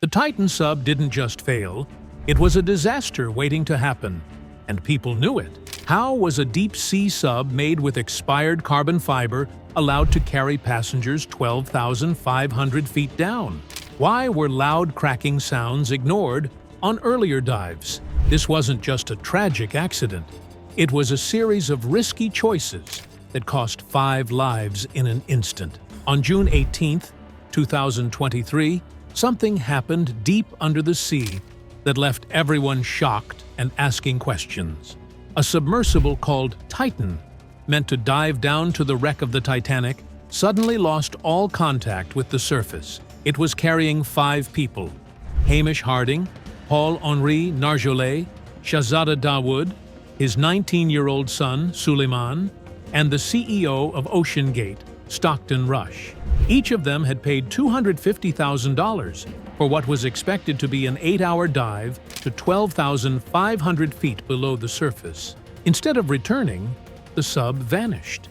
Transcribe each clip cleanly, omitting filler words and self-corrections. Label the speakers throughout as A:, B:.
A: The Titan sub didn't just fail, it was a disaster waiting to happen, and people knew it. How was a deep-sea sub made with expired carbon fiber allowed to carry passengers 12,500 feet down? Why were loud cracking sounds ignored on earlier dives? This wasn't just a tragic accident. It was a series of risky choices that cost 5 lives in an instant. On June 18, 2023, something happened deep under the sea that left everyone shocked and asking questions. A submersible called Titan, meant to dive down to the wreck of the Titanic, suddenly lost all contact with the surface. It was carrying 5 people: Hamish Harding, Paul-Henri Narjolet, Shahzada Dawood, his 19-year-old son, Suleiman, and the CEO of OceanGate, Stockton Rush. Each of them had paid $250,000 for what was expected to be an 8-hour dive to 12,500 feet below the surface. Instead of returning, the sub vanished.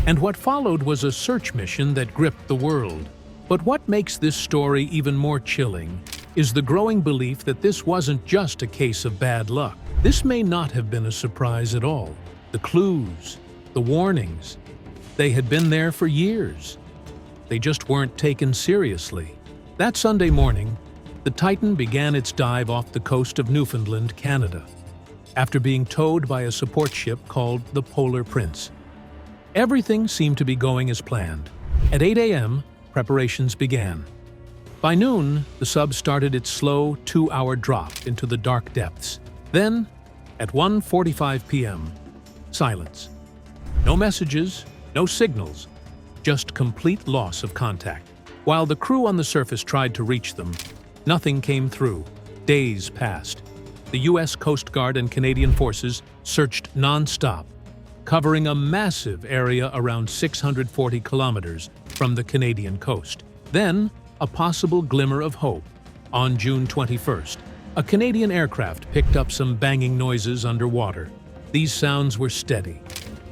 A: And what followed was a search mission that gripped the world. But what makes this story even more chilling is the growing belief that this wasn't just a case of bad luck. This may not have been a surprise at all. The clues, the warnings, they had been there for years. They just weren't taken seriously. That Sunday morning, the Titan began its dive off the coast of Newfoundland, Canada, after being towed by a support ship called the Polar Prince. Everything seemed to be going as planned. At 8 a.m., preparations began. By noon, the sub started its slow 2-hour drop into the dark depths. Then, at 1:45 p.m., silence. No messages, no signals, just complete loss of contact. While the crew on the surface tried to reach them, nothing came through. Days passed. The U.S. Coast Guard and Canadian forces searched non-stop, covering a massive area around 640 kilometers from the Canadian coast. Then, a possible glimmer of hope. On June 21st, a Canadian aircraft picked up some banging noises underwater. These sounds were steady,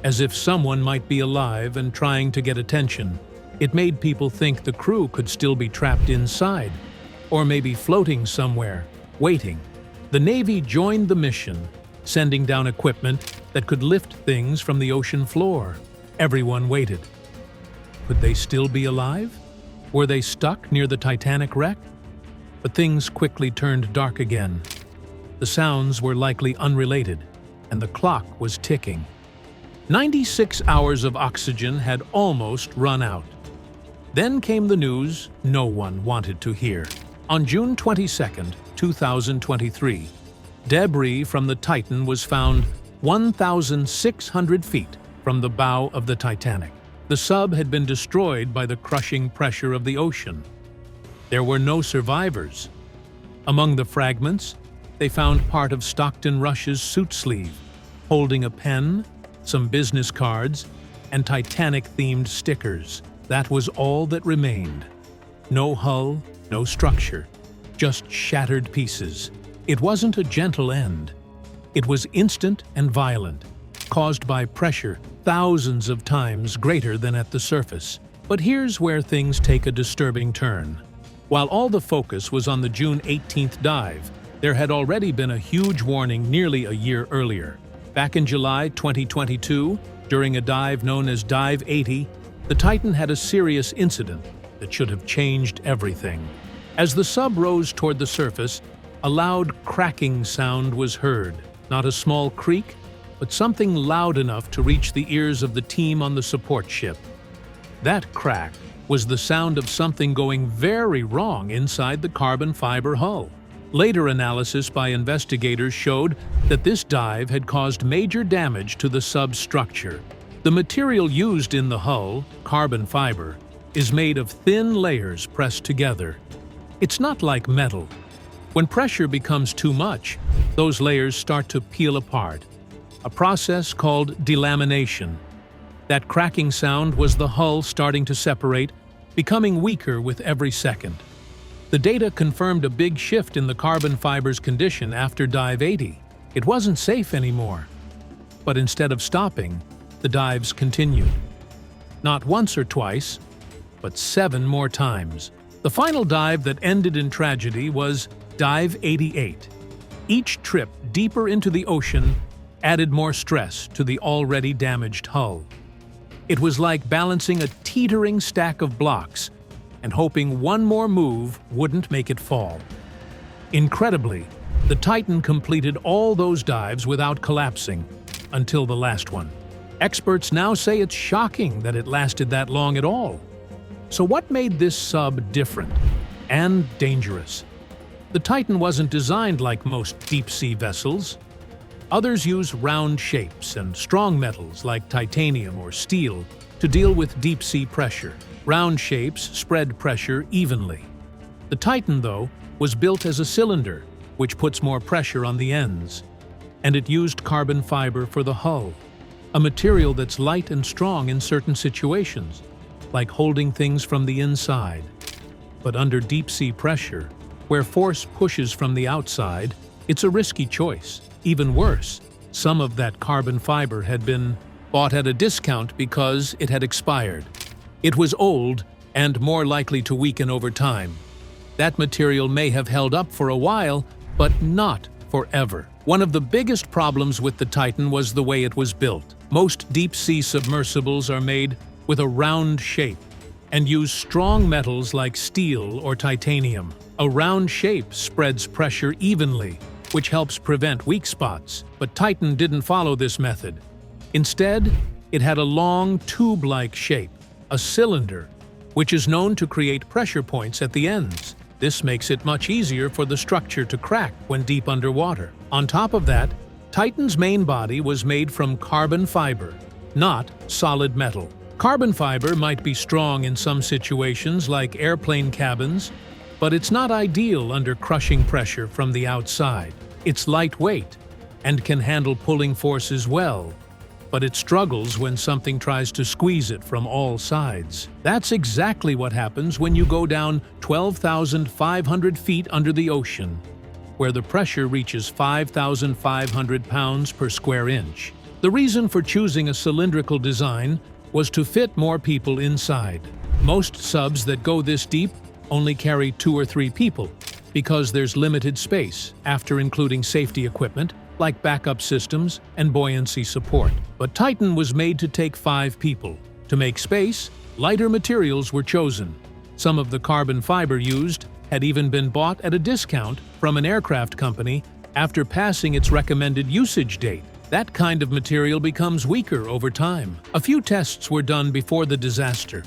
A: as if someone might be alive and trying to get attention. It made people think the crew could still be trapped inside, or maybe floating somewhere, waiting. The Navy joined the mission, sending down equipment that could lift things from the ocean floor. Everyone waited. Could they still be alive? Were they stuck near the Titanic wreck? But things quickly turned dark again. The sounds were likely unrelated, and the clock was ticking. 96 hours of oxygen had almost run out. Then came the news no one wanted to hear. On June 22, 2023, debris from the Titan was found 1,600 feet from the bow of the Titanic. The sub had been destroyed by the crushing pressure of the ocean. There were no survivors. Among the fragments, they found part of Stockton Rush's suit sleeve, holding a pen, some business cards, and Titanic-themed stickers. That was all that remained. No hull, no structure, just shattered pieces. It wasn't a gentle end. It was instant and violent, caused by pressure thousands of times greater than at the surface. But here's where things take a disturbing turn. While all the focus was on the June 18th dive, there had already been a huge warning nearly a year earlier. Back in July 2022, during a dive known as Dive 80, the Titan had a serious incident that should have changed everything. As the sub rose toward the surface, a loud cracking sound was heard. Not a small creak, but something loud enough to reach the ears of the team on the support ship. That crack was the sound of something going very wrong inside the carbon fiber hull. Later analysis by investigators showed that this dive had caused major damage to the sub's structure. The material used in the hull, carbon fiber, is made of thin layers pressed together. It's not like metal. When pressure becomes too much, those layers start to peel apart, a process called delamination. That cracking sound was the hull starting to separate, becoming weaker with every second. The data confirmed a big shift in the carbon fiber's condition after Dive 80. It wasn't safe anymore. But instead of stopping, the dives continued. Not once or twice, but 7 more times. The final dive that ended in tragedy was Dive 88. Each trip deeper into the ocean added more stress to the already damaged hull. It was like balancing a teetering stack of blocks and hoping one more move wouldn't make it fall. Incredibly, the Titan completed all those dives without collapsing until the last one. Experts now say it's shocking that it lasted that long at all. So what made this sub different and dangerous? The Titan wasn't designed like most deep-sea vessels. Others use round shapes and strong metals like titanium or steel to deal with deep-sea pressure. Round shapes spread pressure evenly. The Titan, though, was built as a cylinder, which puts more pressure on the ends. And it used carbon fiber for the hull, a material that's light and strong in certain situations, like holding things from the inside. But under deep-sea pressure, where force pushes from the outside, it's a risky choice. Even worse, some of that carbon fiber had been bought at a discount because it had expired. It was old and more likely to weaken over time. That material may have held up for a while, but not forever. One of the biggest problems with the Titan was the way it was built. Most deep-sea submersibles are made with a round shape and use strong metals like steel or titanium. A round shape spreads pressure evenly, which helps prevent weak spots. But Titan didn't follow this method. Instead, it had a long tube-like shape, a cylinder, which is known to create pressure points at the ends. This makes it much easier for the structure to crack when deep underwater. On top of that, Titan's main body was made from carbon fiber, not solid metal. Carbon fiber might be strong in some situations like airplane cabins, but it's not ideal under crushing pressure from the outside. It's lightweight and can handle pulling forces well, but it struggles when something tries to squeeze it from all sides. That's exactly what happens when you go down 12,500 feet under the ocean, where the pressure reaches 5,500 pounds per square inch. The reason for choosing a cylindrical design was to fit more people inside. Most subs that go this deep only carry 2 or 3 people because there's limited space after including safety equipment like backup systems and buoyancy support. But Titan was made to take 5 people. To make space, lighter materials were chosen. Some of the carbon fiber used had even been bought at a discount from an aircraft company after passing its recommended usage date. That kind of material becomes weaker over time. A few tests were done before the disaster,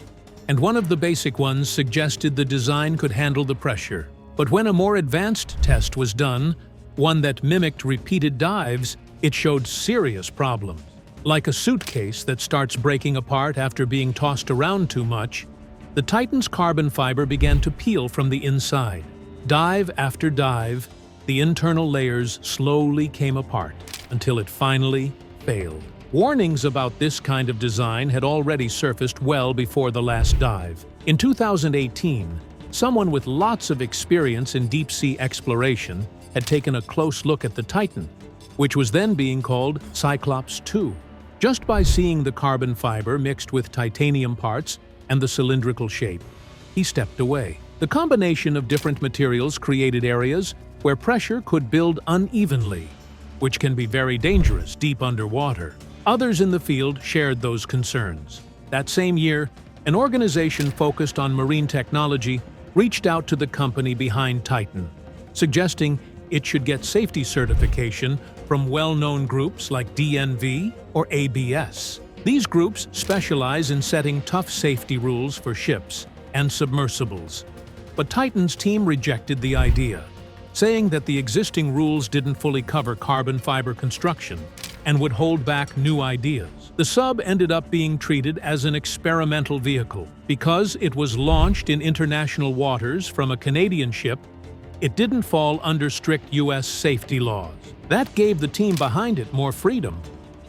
A: and one of the basic ones suggested the design could handle the pressure. But when a more advanced test was done, one that mimicked repeated dives, it showed serious problems. Like a suitcase that starts breaking apart after being tossed around too much, the Titan's carbon fiber began to peel from the inside. Dive after dive, the internal layers slowly came apart until it finally failed. Warnings about this kind of design had already surfaced well before the last dive. In 2018, someone with lots of experience in deep-sea exploration had taken a close look at the Titan, which was then being called Cyclops 2. Just by seeing the carbon fiber mixed with titanium parts and the cylindrical shape, he stepped away. The combination of different materials created areas where pressure could build unevenly, which can be very dangerous deep underwater. Others in the field shared those concerns. That same year, an organization focused on marine technology reached out to the company behind Titan, suggesting it should get safety certification from well-known groups like DNV or ABS. These groups specialize in setting tough safety rules for ships and submersibles. But Titan's team rejected the idea, saying that the existing rules didn't fully cover carbon fiber construction and would hold back new ideas. The sub ended up being treated as an experimental vehicle. Because it was launched in international waters from a Canadian ship, it didn't fall under strict U.S. safety laws. That gave the team behind it more freedom,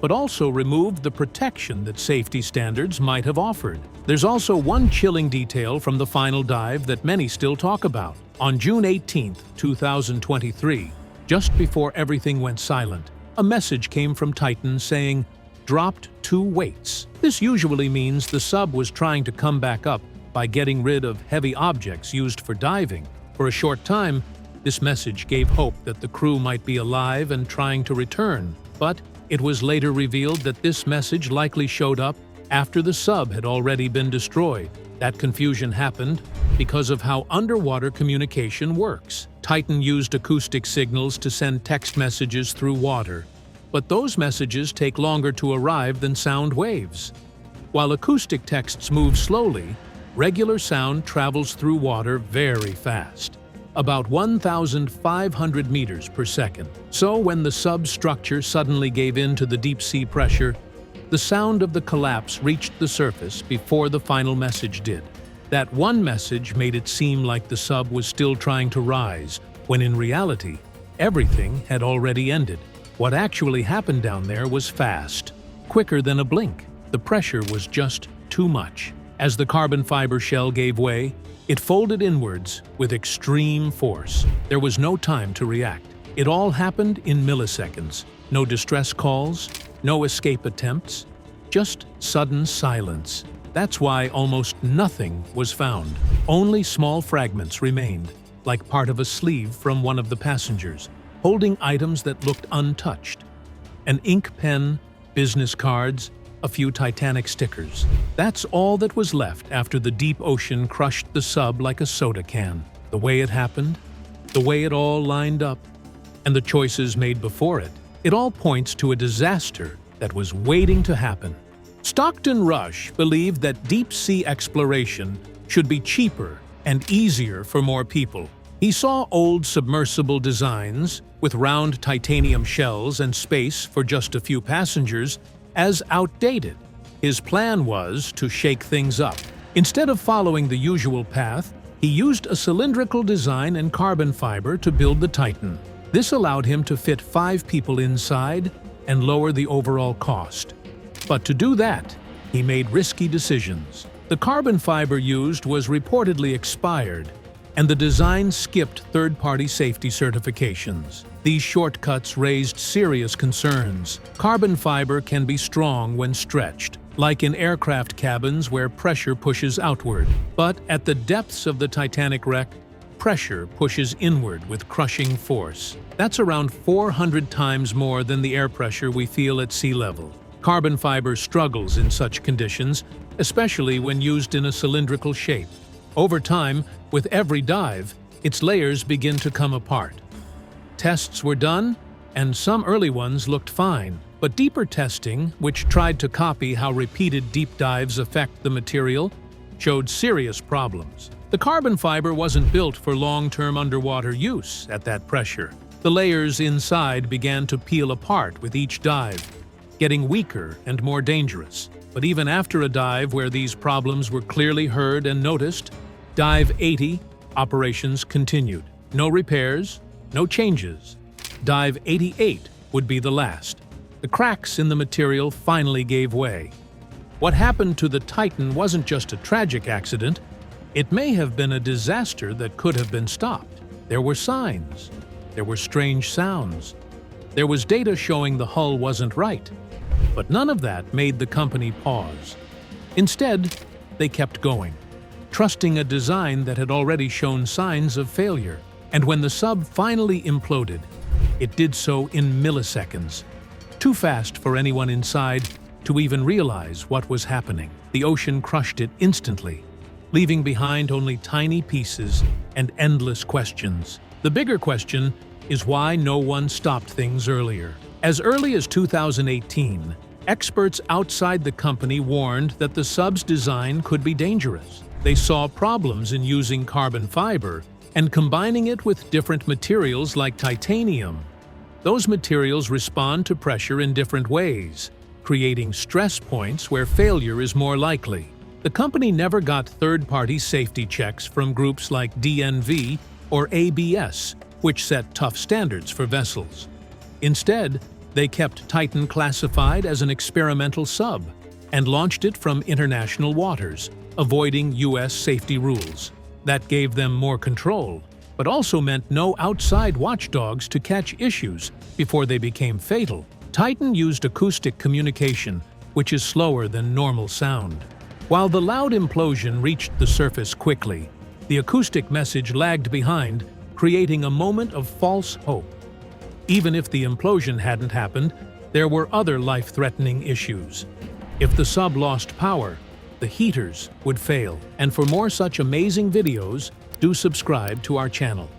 A: but also removed the protection that safety standards might have offered. There's also one chilling detail from the final dive that many still talk about. On June 18, 2023, just before everything went silent, a message came from Titan saying, "Dropped 2 weights." This usually means the sub was trying to come back up by getting rid of heavy objects used for diving. For a short time, this message gave hope that the crew might be alive and trying to return, but it was later revealed that this message likely showed up after the sub had already been destroyed. That confusion happened because of how underwater communication works. Titan used acoustic signals to send text messages through water, but those messages take longer to arrive than sound waves. While acoustic texts move slowly, regular sound travels through water very fast, about 1,500 meters per second. So when the substructure suddenly gave in to the deep-sea pressure, the sound of the collapse reached the surface before the final message did. That one message made it seem like the sub was still trying to rise, when in reality, everything had already ended. What actually happened down there was fast, quicker than a blink. The pressure was just too much. As the carbon fiber shell gave way, it folded inwards with extreme force. There was no time to react. It all happened in milliseconds. No distress calls, no escape attempts, just sudden silence. That's why almost nothing was found. Only small fragments remained, like part of a sleeve from one of the passengers, holding items that looked untouched. An ink pen, business cards, a few Titanic stickers. That's all that was left after the deep ocean crushed the sub like a soda can. The way it happened, the way it all lined up, and the choices made before it, it all points to a disaster that was waiting to happen. Stockton Rush believed that deep-sea exploration should be cheaper and easier for more people. He saw old submersible designs with round titanium shells and space for just a few passengers as outdated. His plan was to shake things up. Instead of following the usual path, he used a cylindrical design and carbon fiber to build the Titan. This allowed him to fit 5 people inside and lower the overall cost. But to do that, he made risky decisions. The carbon fiber used was reportedly expired, and the design skipped third-party safety certifications. These shortcuts raised serious concerns. Carbon fiber can be strong when stretched, like in aircraft cabins where pressure pushes outward. But at the depths of the Titanic wreck, pressure pushes inward with crushing force. That's around 400 times more than the air pressure we feel at sea level. Carbon fiber struggles in such conditions, especially when used in a cylindrical shape. Over time, with every dive, its layers begin to come apart. Tests were done, and some early ones looked fine, but deeper testing, which tried to copy how repeated deep dives affect the material, showed serious problems. The carbon fiber wasn't built for long-term underwater use at that pressure. The layers inside began to peel apart with each dive, getting weaker and more dangerous. But even after a dive where these problems were clearly heard and noticed, Dive 80 operations continued. No repairs, no changes. Dive 88 would be the last. The cracks in the material finally gave way. What happened to the Titan wasn't just a tragic accident. It may have been a disaster that could have been stopped. There were signs. There were strange sounds. There was data showing the hull wasn't right. But none of that made the company pause. Instead, they kept going, trusting a design that had already shown signs of failure. And when the sub finally imploded, it did so in milliseconds, too fast for anyone inside to even realize what was happening. The ocean crushed it instantly, leaving behind only tiny pieces and endless questions. The bigger question is why no one stopped things earlier. As early as 2018, experts outside the company warned that the sub's design could be dangerous. They saw problems in using carbon fiber and combining it with different materials like titanium. Those materials respond to pressure in different ways, creating stress points where failure is more likely. The company never got third-party safety checks from groups like DNV or ABS, which set tough standards for vessels. Instead, they kept Titan classified as an experimental sub and launched it from international waters, avoiding U.S. safety rules. That gave them more control, but also meant no outside watchdogs to catch issues before they became fatal. Titan used acoustic communication, which is slower than normal sound. While the loud implosion reached the surface quickly, the acoustic message lagged behind, creating a moment of false hope. Even if the implosion hadn't happened, there were other life-threatening issues. If the sub lost power, the heaters would fail. And for more such amazing videos, do subscribe to our channel.